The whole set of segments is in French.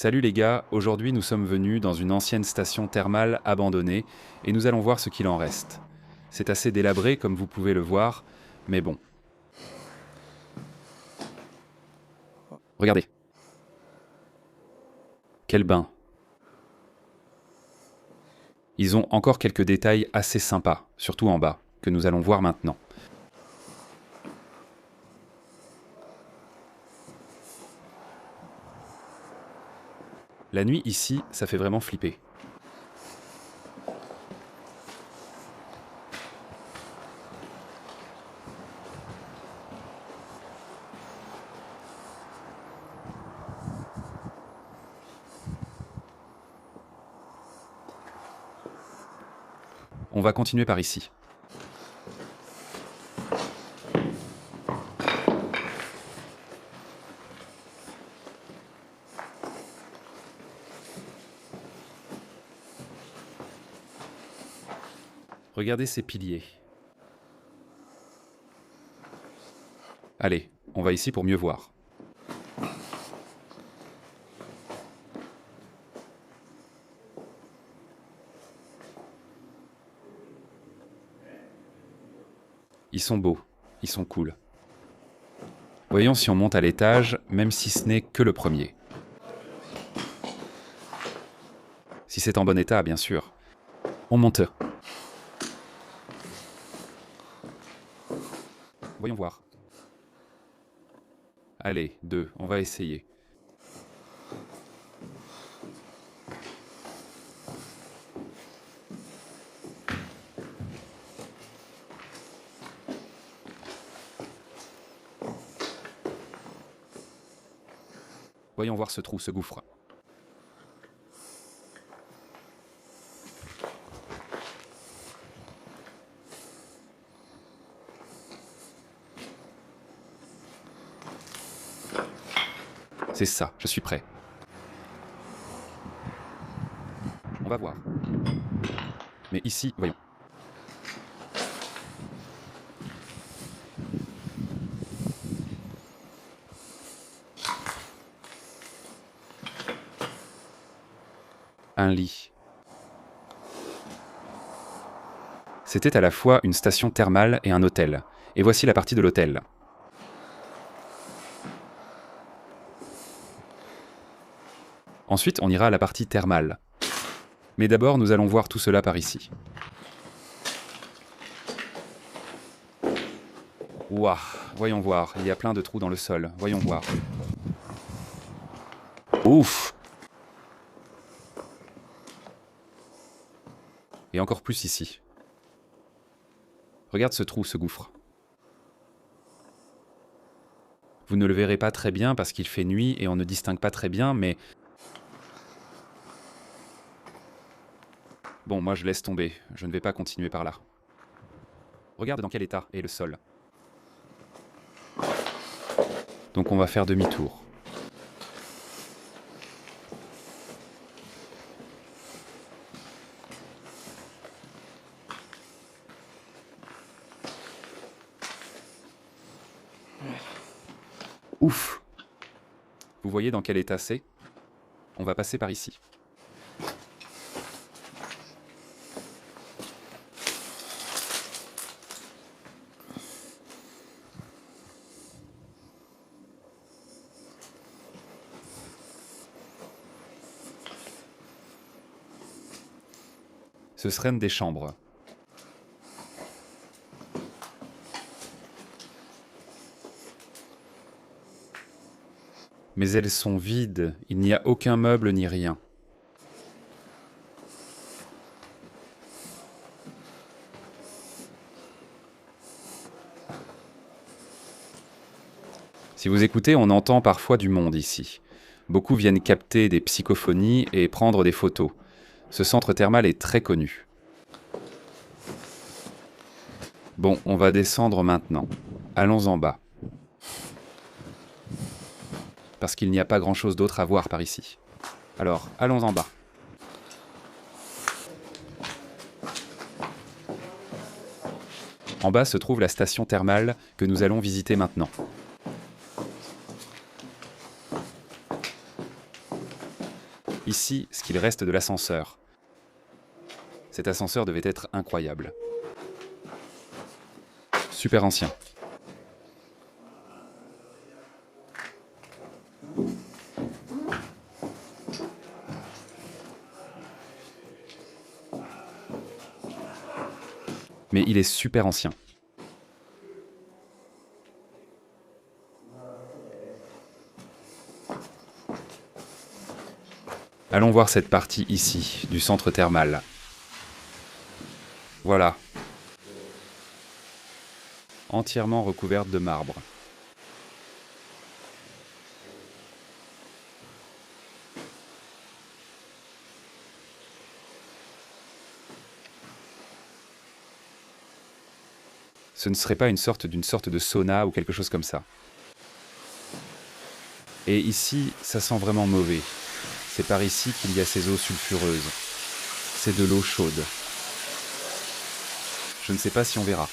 Salut les gars, aujourd'hui nous sommes venus dans une ancienne station thermale abandonnée et nous allons voir ce qu'il en reste. C'est assez délabré comme vous pouvez le voir, mais bon. Regardez. Quel bain. Ils ont encore quelques détails assez sympas, surtout en bas, que nous allons voir maintenant. La nuit ici, ça fait vraiment flipper. On va continuer par ici. Regardez ces piliers. Allez, on va ici pour mieux voir. Ils sont beaux, ils sont cool. Voyons si on monte à l'étage, même si ce n'est que le premier. Si c'est en bon état, bien sûr. On monte. Voyons voir. Allez, 2, on va essayer. Voyons voir ce trou, ce gouffre. C'est ça, je suis prêt. On va voir. Mais ici, voyons. Un lit. C'était à la fois une station thermale et un hôtel. Et voici la partie de l'hôtel. Ensuite, on ira à la partie thermale. Mais d'abord, nous allons voir tout cela par ici. Ouah, voyons voir, il y a plein de trous dans le sol. Voyons voir. Ouf! Et encore plus ici. Regarde ce trou, ce gouffre. Vous ne le verrez pas très bien parce qu'il fait nuit et on ne distingue pas très bien, mais... Bon, moi je laisse tomber, je ne vais pas continuer par là. Regarde dans quel état est le sol. Donc on va faire demi-tour. Ouf! Vous voyez dans quel état c'est? On va passer par ici. Ce seraient des chambres. Mais elles sont vides, il n'y a aucun meuble ni rien. Si vous écoutez, on entend parfois du monde ici. Beaucoup viennent capter des psychophonies et prendre des photos. Ce centre thermal est très connu. Bon, on va descendre maintenant. Allons en bas. Parce qu'il n'y a pas grand-chose d'autre à voir par ici. Alors, allons en bas. En bas se trouve la station thermale que nous allons visiter maintenant. ici ce qu'il reste de l'ascenseur. Cet ascenseur devait être incroyable. Super ancien. Mais il est super ancien. Allons voir cette partie ici, du centre thermal. Voilà. Entièrement recouverte de marbre. Ce ne serait pas une sorte de sauna ou quelque chose comme ça. Et ici, ça sent vraiment mauvais. C'est par ici qu'il y a ces eaux sulfureuses. C'est de l'eau chaude. Je ne sais pas si on verra.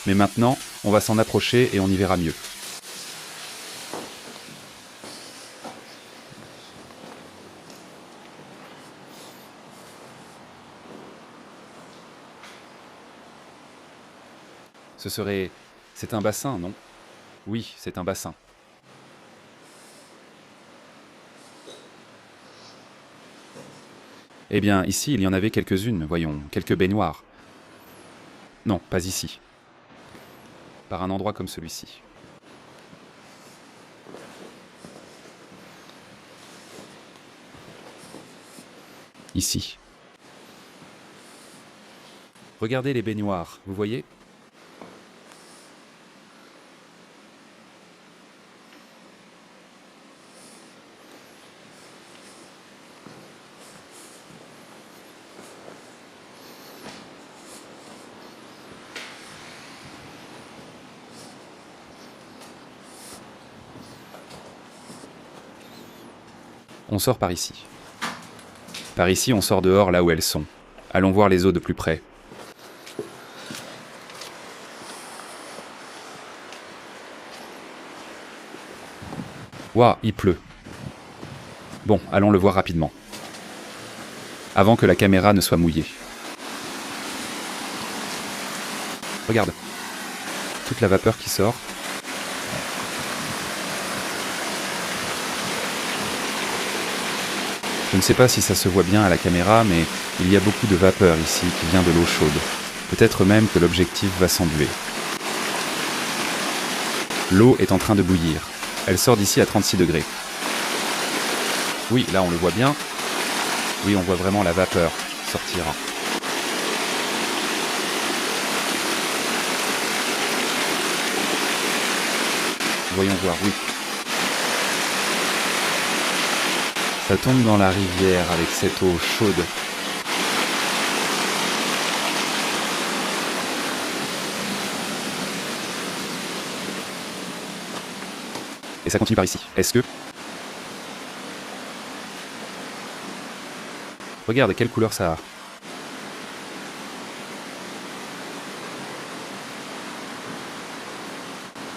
Mais maintenant, on va s'en approcher et on y verra mieux. C'est un bassin, non? Oui, c'est un bassin. Eh bien, ici, il y en avait quelques-unes, voyons, quelques baignoires. Non, pas ici. Par un endroit comme celui-ci. Ici. Regardez les baignoires, vous voyez? On sort par ici. Par ici, on sort dehors là où elles sont. Allons voir les eaux de plus près. Ouah, il pleut. Bon, allons le voir rapidement. Avant que la caméra ne soit mouillée. Regarde. Toute la vapeur qui sort. Je ne sais pas si ça se voit bien à la caméra, mais il y a beaucoup de vapeur ici qui vient de l'eau chaude. Peut-être même que l'objectif va s'embuer. L'eau est en train de bouillir. Elle sort d'ici à 36 degrés. Oui, là on le voit bien. Oui, on voit vraiment la vapeur sortir. Voyons voir, oui. Ça tombe dans la rivière avec cette eau chaude. Et ça continue par ici. Est-ce que... Regarde, quelle couleur ça a.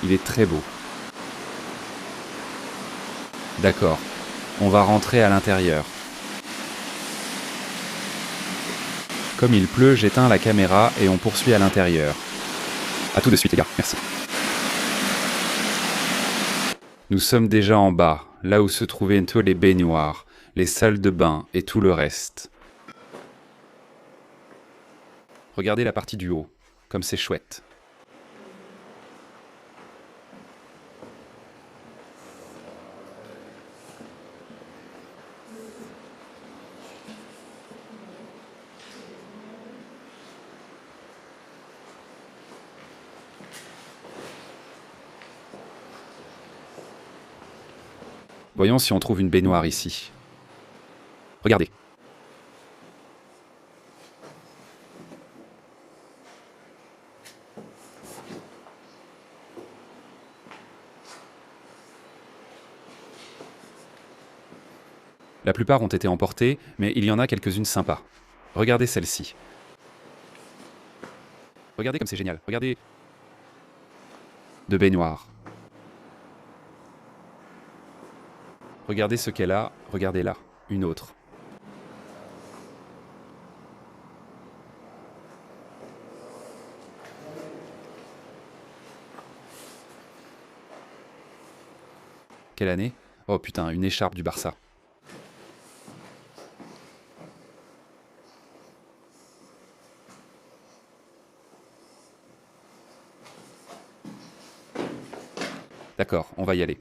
Il est très beau. D'accord. On va rentrer à l'intérieur. Comme il pleut, j'éteins la caméra et on poursuit à l'intérieur. A tout de suite les gars, merci. Nous sommes déjà en bas, là où se trouvaient tous les baignoires, les salles de bain et tout le reste. Regardez la partie du haut, comme c'est chouette. Voyons si on trouve une baignoire ici. Regardez. La plupart ont été emportées, mais il y en a quelques-unes sympas. Regardez celle-ci. Regardez comme c'est génial. Regardez. De baignoire. Regardez ce qu'elle a, regardez là. une autre. Quelle année? Oh putain, une écharpe du Barça. D'accord, on va y aller.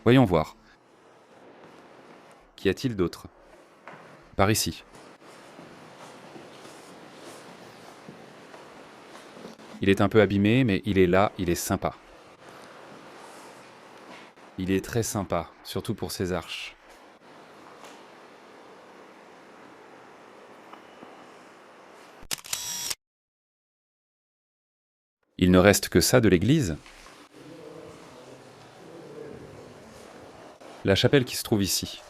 Voyons voir. Qu'y a-t-il d'autre? Par ici. Il est un peu abîmé, mais il est là, il est sympa. Il est très sympa, surtout pour ses arches. Il ne reste que ça de l'église. La chapelle qui se trouve ici.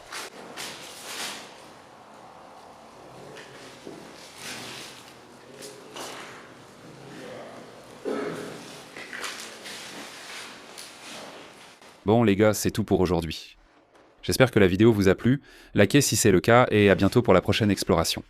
Bon les gars, c'est tout pour aujourd'hui. J'espère que la vidéo vous a plu, likez si c'est le cas et à bientôt pour la prochaine exploration.